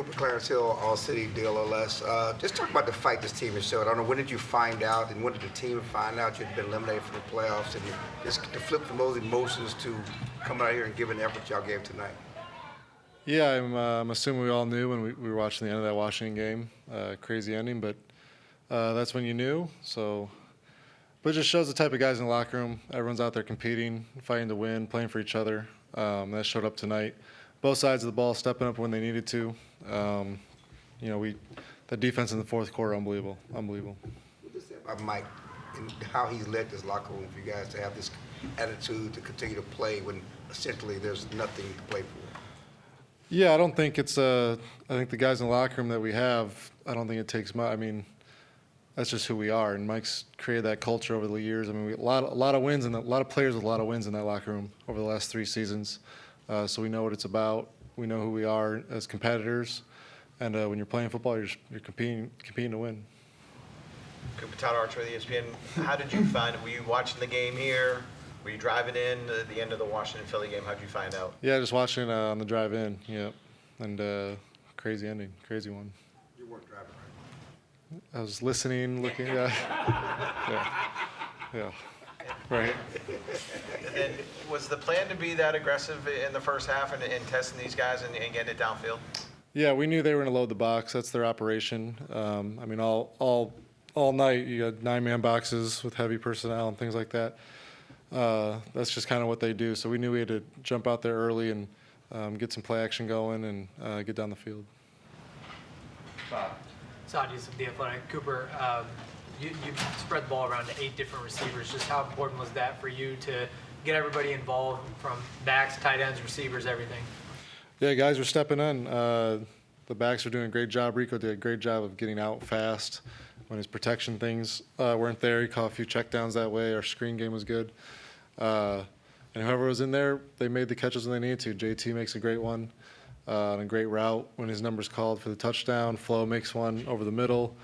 Cooper, Clarence Hill, All City deal or less. Just talk about the fight this team has showed. I don't know, when did you find out, and when did the team find out you'd been eliminated from the playoffs, and just to flip from those emotions to coming out here and giving the effort y'all gave tonight? Yeah, I'm assuming we all knew when we were watching the end of that Washington game. Crazy ending, but that's when you knew. So, but it just shows the type of guys in the locker room. Everyone's out there competing, fighting to win, playing for each other. That showed up tonight. Both sides of the ball stepping up when they needed to. The defense in the fourth quarter, unbelievable. What does that about Mike and how he's led this locker room for you guys to have this attitude to continue to play when essentially there's nothing to play for? Yeah, I don't think it's I think the guys in the locker room that we have, I don't think it takes much. I mean, that's just who we are, and Mike's created that culture over the years. I mean, a lot of wins and a lot of players with a lot of wins in that locker room over the last 3 seasons. So we know what it's about. We know who we are as competitors, and when you're playing football, you're competing to win. Cooper, Todd Archer of ESPN. How did you find it? Were you watching the game here? Were you driving in at the end of the Washington-Philly game? How did you find out? Yeah, just watching on the drive in. Yeah, and crazy ending, crazy one. You weren't driving, right? I was listening, looking. Yeah. Right. And was the plan to be that aggressive in the first half and testing these guys and getting it downfield? Yeah, we knew they were going to load the box. That's their operation. I mean, all night you got 9-man boxes with heavy personnel and things like that. That's just kind of what they do. So we knew we had to jump out there early and get some play action going and get down the field. Sadi's of The Athletic. Cooper, you spread the ball around to 8 different receivers. Just how important was that for you to get everybody involved from backs, tight ends, receivers, everything? Yeah, guys were stepping in. The backs were doing a great job. Rico did a great job of getting out fast when his protection things weren't there. He caught a few checkdowns that way. Our screen game was good. And whoever was in there, they made the catches when they needed to. JT makes a great one on a great route when his number's called for the touchdown. Flo makes one over the middle.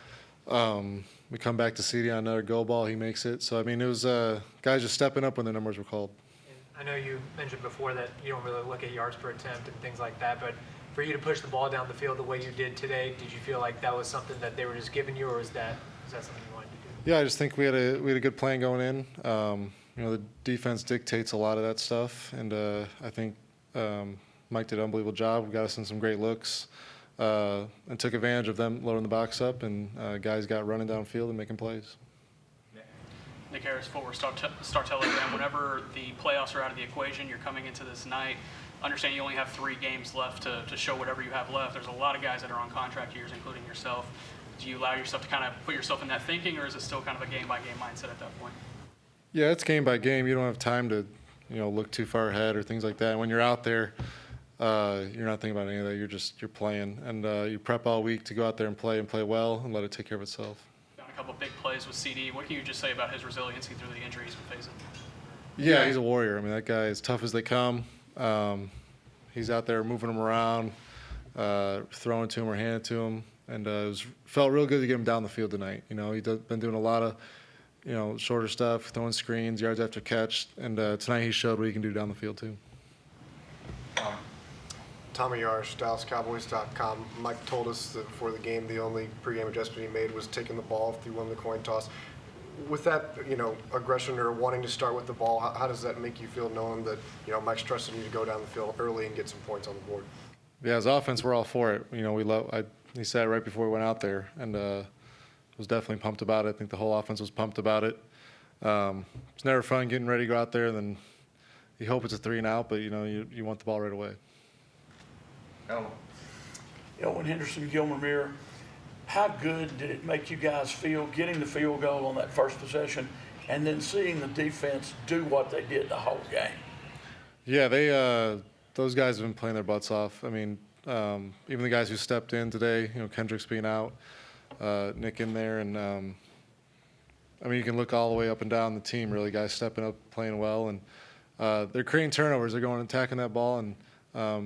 We come back to CD on another go ball. He makes it. So, I mean, it was guys just stepping up when their numbers were called. I know you mentioned before that you don't really look at yards per attempt and things like that, but for you to push the ball down the field the way you did today, did you feel like that was something that they were just giving you, or is that something you wanted to do? Yeah, I just think we had a good plan going in. The defense dictates a lot of that stuff, and I think Mike did an unbelievable job. We got us in some great looks and took advantage of them loading the box up, and guys got running downfield and making plays. Nick Harris, Forward Star Telegram. Whenever the playoffs are out of the equation, you're coming into this night. Understand you only have 3 games left to show whatever you have left. There's a lot of guys that are on contract years, including yourself. Do you allow yourself to kind of put yourself in that thinking, or is it still kind of a game-by-game mindset at that point? Yeah, it's game by game. You don't have time to, look too far ahead or things like that. And when you're out there, you're not thinking about any of that. You're playing, and you prep all week to go out there and play well and let it take care of itself. Found a couple big plays with CD. What can you just say about his resiliency through the injuries he's been facing? Yeah, he's a warrior. I mean, that guy is tough as they come. He's out there moving them around, throwing to him or handing to him, and felt real good to get him down the field tonight. He's been doing a lot of, shorter stuff, throwing screens, yards after catch, and tonight he showed what he can do down the field too. Tommy Yarsh, DallasCowboys.com. Mike told us that before the game, the only pregame adjustment he made was taking the ball if he won the coin toss. With that, aggression or wanting to start with the ball, how does that make you feel knowing that, Mike's trusting you to go down the field early and get some points on the board? Yeah, as offense, we're all for it. He said it right before we went out there, and was definitely pumped about it. I think the whole offense was pumped about it. It's never fun getting ready to go out there, and then you hope it's a 3 and out, but you want the ball right away. Elwin Henderson, Gilmer Mirror. How good did it make you guys feel getting the field goal on that first possession and then seeing the defense do what they did the whole game? Yeah, those guys have been playing their butts off. I mean, even the guys who stepped in today, Kendrick's being out, Nick in there, and you can look all the way up and down the team, really, guys stepping up, playing well, and they're creating turnovers. They're going and attacking that ball, and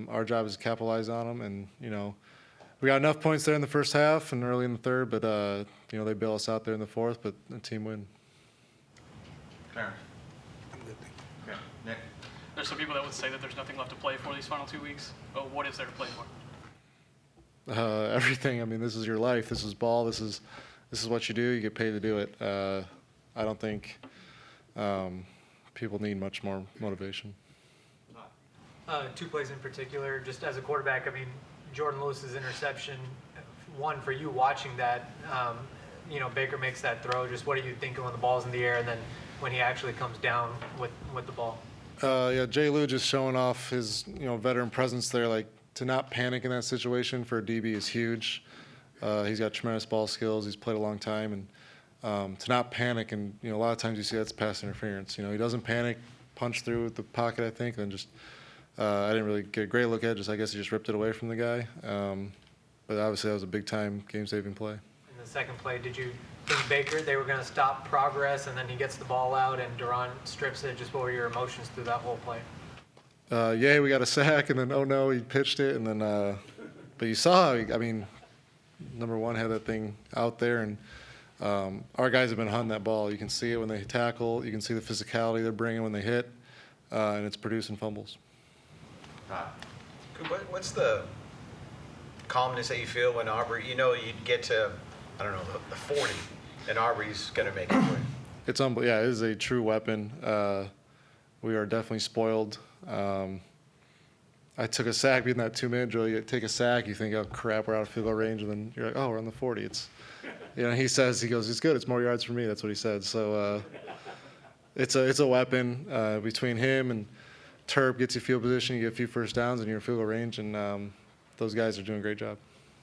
our job is to capitalize on them. And, we got enough points there in the first half and early in the third, but, they bail us out there in the fourth, but the team win. Clarence. I'm good, thank you. Okay. Nick. There's some people that would say that there's nothing left to play for these final 2 weeks. But what is there to play for? everything. I mean, this is your life. This is ball. This is what you do. You get paid to do it. I don't think people need much more motivation. Two plays in particular, just as a quarterback, I mean, Jordan Lewis's interception, one for you watching that, Baker makes that throw. Just what are you thinking when the ball's in the air and then when he actually comes down with the ball? Yeah, Jay Lou just showing off his veteran presence there. Like, to not panic in that situation for a DB is huge. He's got tremendous ball skills. He's played a long time, and to not panic, and a lot of times you see that's pass interference. He doesn't panic, punch through the pocket, I think, and just I didn't really get a great look at it. I guess he just ripped it away from the guy. But obviously that was a big time game-saving play. In the second play, did you think Baker, they were going to stop progress, and then he gets the ball out and Duran strips it? Just what were your emotions through that whole play? Yeah, we got a sack, and then oh no, he pitched it, and then but you saw, I mean, number one had that thing out there, and our guys have been hunting that ball. You can see it when they tackle. You can see the physicality they're bringing when they hit, and it's producing fumbles. What's the calmness that you feel when Aubrey, you'd get to, I don't know, the 40, and Aubrey's going to make it for you? It's yeah, it is a true weapon. We are definitely spoiled. I took a sack being that 2-minute drill. You take a sack, you think, oh crap, we're out of field goal range, and then you're like, oh, we're on the 40. It's, he goes, it's good. It's more yards for me. That's what he said. So it's a weapon. Between him and Terp gets you field position, you get a few first downs, and you're in field goal range, and those guys are doing a great job.